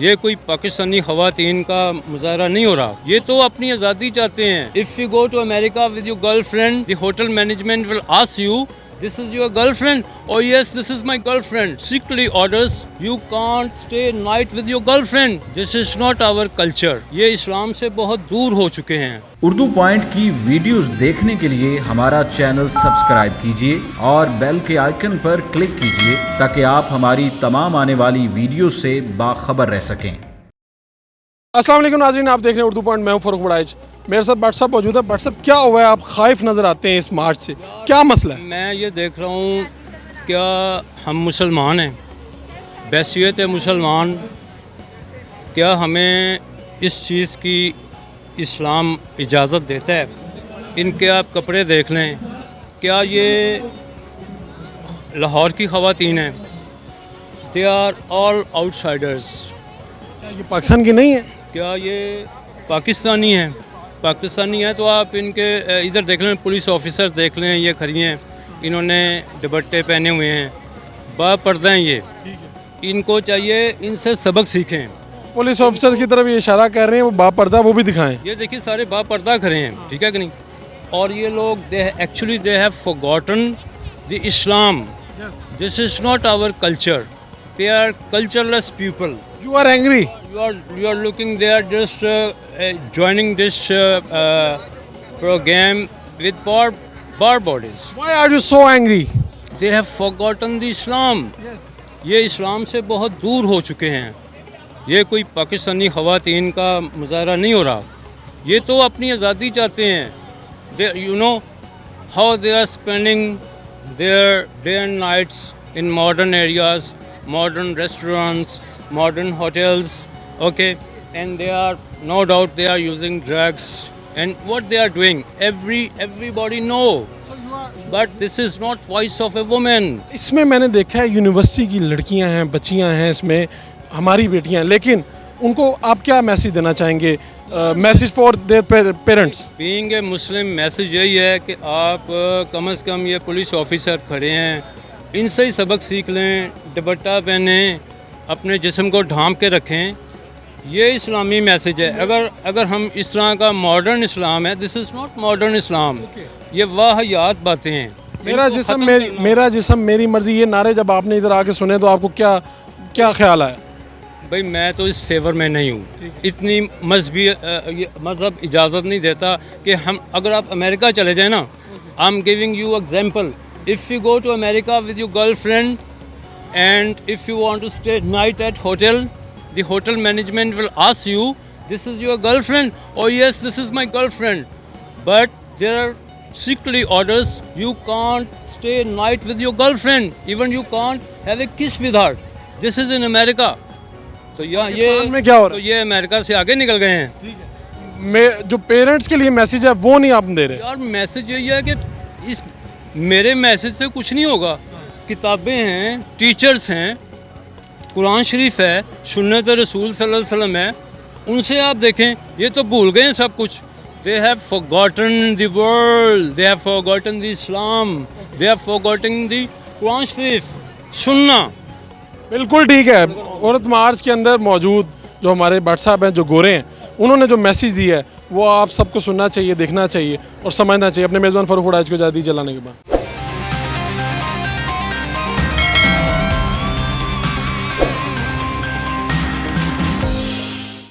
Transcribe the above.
یہ کوئی پاکستانی خواتین کا مظاہرہ نہیں ہو رہا، یہ تو اپنی آزادی چاہتے ہیں۔ If you go to America with your girlfriend, the hotel management will ask you, this is your girlfriend? Oh yes, this is my girlfriend. Strictly orders, you can't stay night with your girlfriend. This is not our culture. یہ اسلام سے بہت دور ہو چکے ہیں۔ Urdu point کی videos دیکھنے کے لیے ہمارا چینل سبسکرائب کیجیے اور بیل کے آئیکن پر کلک کیجیے تاکہ آپ ہماری تمام آنے والی ویڈیوز سے باخبر رہ سکیں۔ السلام علیکم ناظرین، آپ دیکھ رہے ہیں اردو پوائنٹ، میں ہوں فاروق وڑائچ، میرے ساتھ بٹ صاحب موجود ہے۔ بٹ صاحب کیا ہوا ہے، آپ خائف نظر آتے ہیں اس مارچ سے، کیا مسئلہ ہے؟ میں یہ دیکھ رہا ہوں، کیا ہم مسلمان ہیں، بحیثیت مسلمان، کیا ہمیں اس چیز کی اسلام اجازت دیتا ہے؟ ان کے آپ کپڑے دیکھ لیں، کیا یہ لاہور کی خواتین ہیں؟ دے آر آل آؤٹ سائڈرز۔ کیا یہ پاکستان کی نہیں ہے؟ کیا یہ پاکستانی ہیں؟ پاکستانی ہیں تو آپ ان کے ادھر دیکھ لیں، پولیس آفیسر دیکھ لیں، یہ کھڑی ہیں، انہوں نے دوپٹے پہنے ہوئے ہیں، با پردہ ہیں، یہ ان کو چاہیے ان سے سبق سیکھیں۔ پولیس آفیسر کی طرف یہ اشارہ کر رہے ہیں، وہ با پردہ، وہ بھی دکھائیں۔ یہ دیکھیے سارے با پردہ کھڑے ہیں، ٹھیک ہے کہ نہیں؟ اور یہ لوگ actually they have forgotten the Islam. This is not our culture. They are cultureless people. You are angry. You are looking, they are just joining this program with bar bodies. Why are you so angry? They have forgotten the Islam. یہ اسلام سے بہت دور ہو چکے ہیں۔ یہ کوئی پاکستانی خواتین کا مظاہرہ نہیں ہو رہا، یہ تو اپنی آزادی چاہتے ہیں۔ You know how they are spending their day and nights in modern areas, modern restaurants, modern hotels, okay, and they are, no doubt they are using drugs, and what they are doing, everybody know, but this is not voice of a woman. اس میں میں نے دیکھا ہے university کی لڑکیاں ہیں، بچیاں ہیں، اس میں ہماری بیٹیاں ہیں، لیکن ان کو آپ کیا میسیج دینا چاہیں گے؟ Message for their parents. Being a Muslim, message یہی ہے کہ آپ کم از کم یہ پولیس آفیسر کھڑے ہیں، ان سے ہی سبق سیکھ لیں، دوپٹہ پہنیں، اپنے جسم کو ڈھانپ کے رکھیں۔ یہ اسلامی میسیج ہے۔ اگر ہم اس طرح کا ماڈرن اسلام ہے، دس از ناٹ ماڈرن اسلام، یہ واہیات باتیں ہیں۔ میرا جسم میری مرضی، یہ نعرے جب آپ نے ادھر آ کے سنے تو آپ کو کیا خیال آیا؟ بھائی میں تو اس فیور میں نہیں ہوں، اتنی مذہب اجازت نہیں دیتا کہ ہم، اگر آپ امریکہ چلے جائیں نا، I am giving you example, if you go to America with your girl friend and if you want to stay night at hotel, the hotel management will ask you, this is your girl friend? Oh yes, this is my girl friend, but there are strictly orders, you can't stay night with your girlfriend, even you can't have a kiss with her. This is in America. تو یہ امریکہ سے آگے نکل گئے ہیں۔ جو parents کے لیے میسیج ہے وہ نہیں آپ دے رہے یار، میسیج یہی ہے کہ میرے میسیج سے کچھ نہیں ہوگا۔ کتابیں ہیں، ٹیچرز ہیں، قرآن شریف ہے، سنت رسول صلی اللہ علیہ وسلم ہے، ان سے آپ دیکھیں، یہ تو بھول گئے ہیں سب کچھ۔ They have forgotten the world, they have forgotten the Islam, they have forgotten the قرآن شریف، سننا۔ بالکل ٹھیک ہے۔ عورت مارچ کے اندر موجود جو ہمارے بٹ صاحب ہیں، جو گورے ہیں، انہوں نے جو میسیج دیا ہے وہ آپ سب کو سننا چاہیے، دیکھنا چاہیے اور سمجھنا چاہیے۔ اپنے میزبان فاروق وڑائچ کو اجازت دیجیے، جلانے کے بعد۔